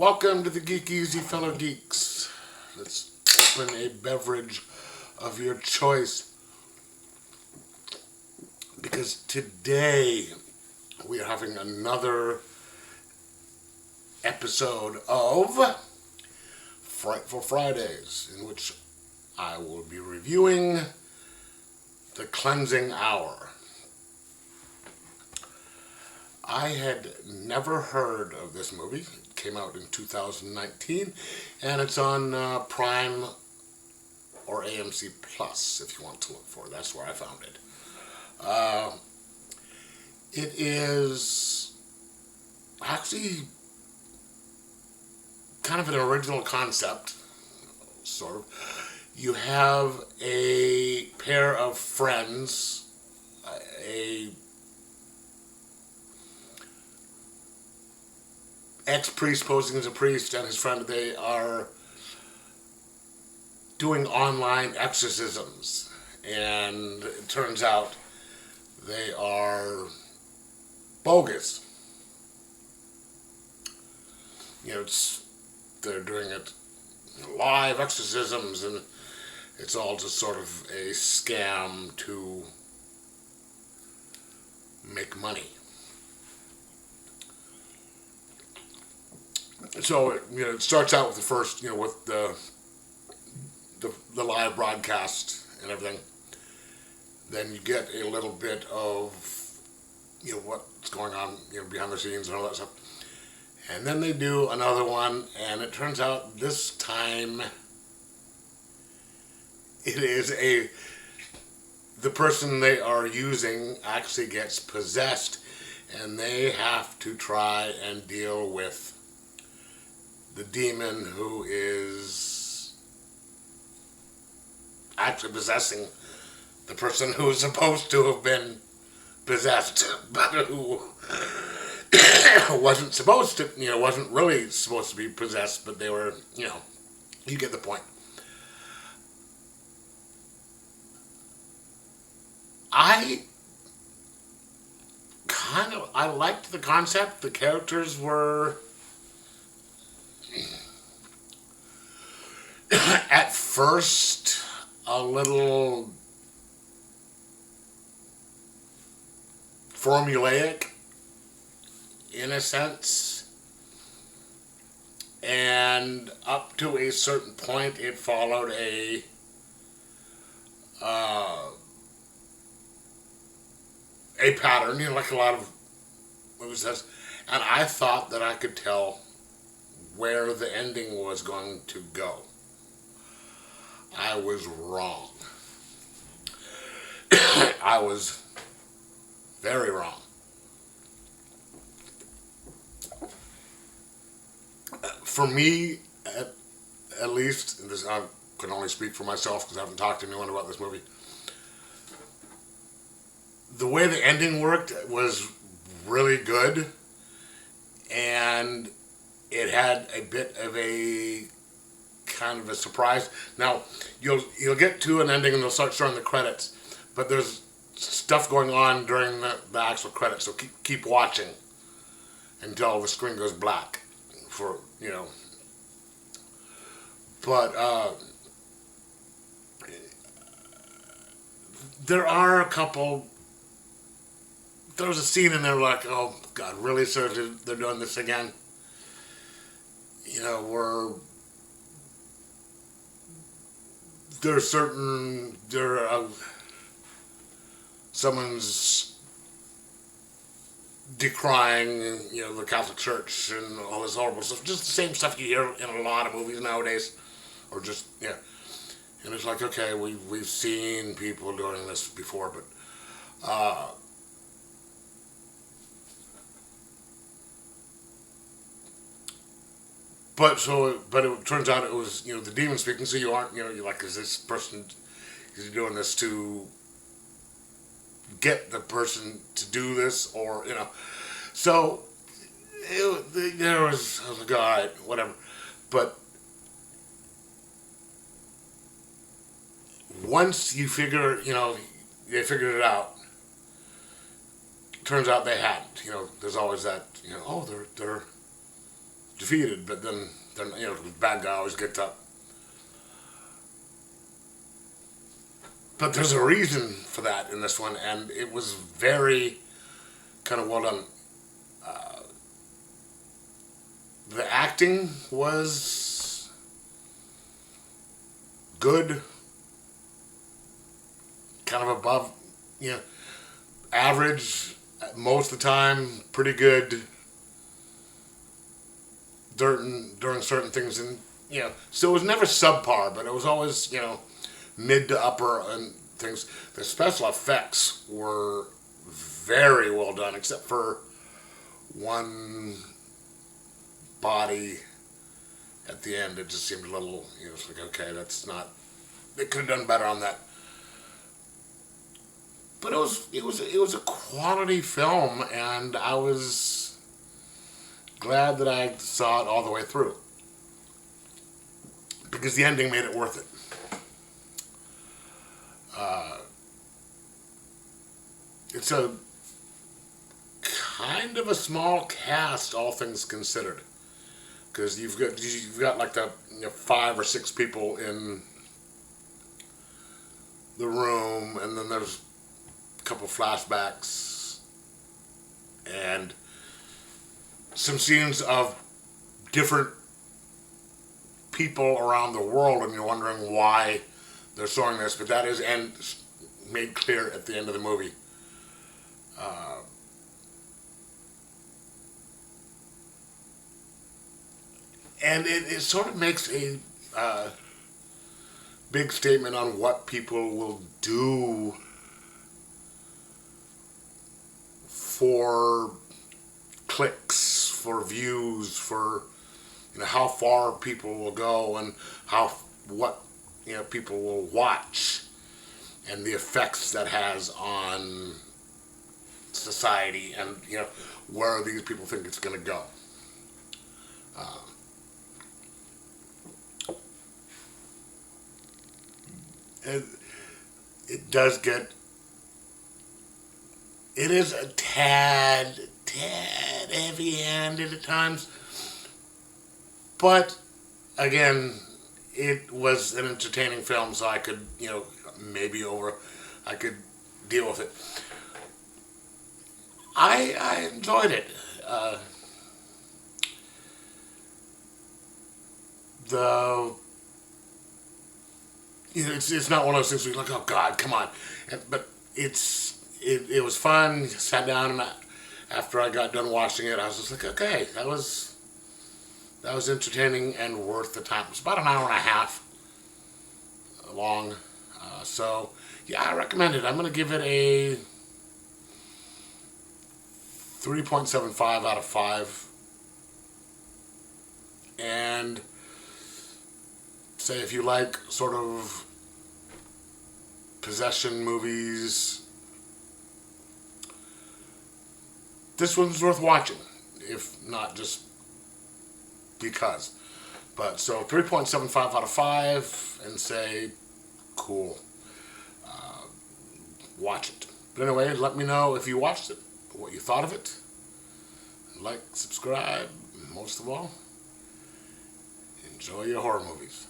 Welcome to the Geek Easy, fellow geeks. Let's open a beverage of your choice. Because today we are having another episode of Frightful Fridays, in which I will be reviewing The Cleansing Hour. I had never heard of this movie. It came out in 2019, and it's on Prime or AMC Plus, if you want to look for it. That's where I found it. It is actually kind of an original concept, sort of. You have a pair of friends, a ex-priest posing as a priest and his friend. They are doing online exorcisms, and it turns out they are bogus. You know, they're doing it live exorcisms, and it's all just sort of a scam to make money. So, it starts out with the first, with the live broadcast and everything. Then you get a little bit of, what's going on, behind the scenes and all that stuff. And then they do another one, and it turns out this time the person they are using actually gets possessed, and they have to try and deal with the demon who is actually possessing the person who is supposed to have been possessed, but who wasn't supposed to, wasn't really supposed to be possessed, but they were, you get the point. I liked the concept. The characters were at first a little formulaic in a sense, and up to a certain point it followed a pattern, like a lot of movies does, and I thought that I could tell where the ending was going to go. I was wrong. I was very wrong. For me, at least, and this, I can only speak for myself because I haven't talked to anyone about this movie, the way the ending worked was really good, and it had a bit of a kind of a surprise. Now, you'll get to an ending and they'll start showing the credits, but there's stuff going on during the actual credits, so keep watching until the screen goes black for, But there are a couple. There's a scene in there like, oh God, really, sir, they're doing this again? Where someone's decrying, the Catholic Church and all this horrible stuff. Just the same stuff you hear in a lot of movies nowadays, or just And it's like, okay, we've seen people doing this before, but but it turns out it was, the demon speaking, so you aren't, you're like, is this person, is he doing this to get the person to do this, or, so I was like, all right, whatever. But once you figure, they figured it out, turns out they hadn't. There's always that, they're defeated, but then the bad guy always gets up. But there's a reason for that in this one, and it was very kind of well done. The acting was good, kind of above, average most of the time, pretty good during certain things, and so it was never subpar, but it was always mid to upper and things. The special effects were very well done, except for one body at the end. It just seemed a little, it's like, okay, that's not, they could have done better on that. But it was a quality film, and I was glad that I saw it all the way through, because the ending made it worth it. It's a kind of a small cast, all things considered, because you've got like the 5 or 6 people in the room, and then there's a couple flashbacks and some scenes of different people around the world, and you're wondering why they're showing this, but that is made clear at the end of the movie. And it sort of makes a big statement on what people will do for clicks, for views, for how far people will go, and what people will watch, and the effects that has on society, and where these people think it's going to go. It does get. It is a tad heavy-handed at times, but again, it was an entertaining film, so I could, I could deal with it. I enjoyed it. It's not one of those things where you're like, oh God, come on, but it was fun. Sat down, and after I got done watching it, I was just like, okay, that was entertaining and worth the time. It was about an hour and a half long, so yeah, I recommend it. I'm going to give it a 3.75 out of 5, and say if you like sort of possession movies, this one's worth watching, if not just because. But so 3.75 out of 5, and say, cool. Watch it. But anyway, let me know if you watched it, what you thought of it. Like, subscribe, most of all, enjoy your horror movies.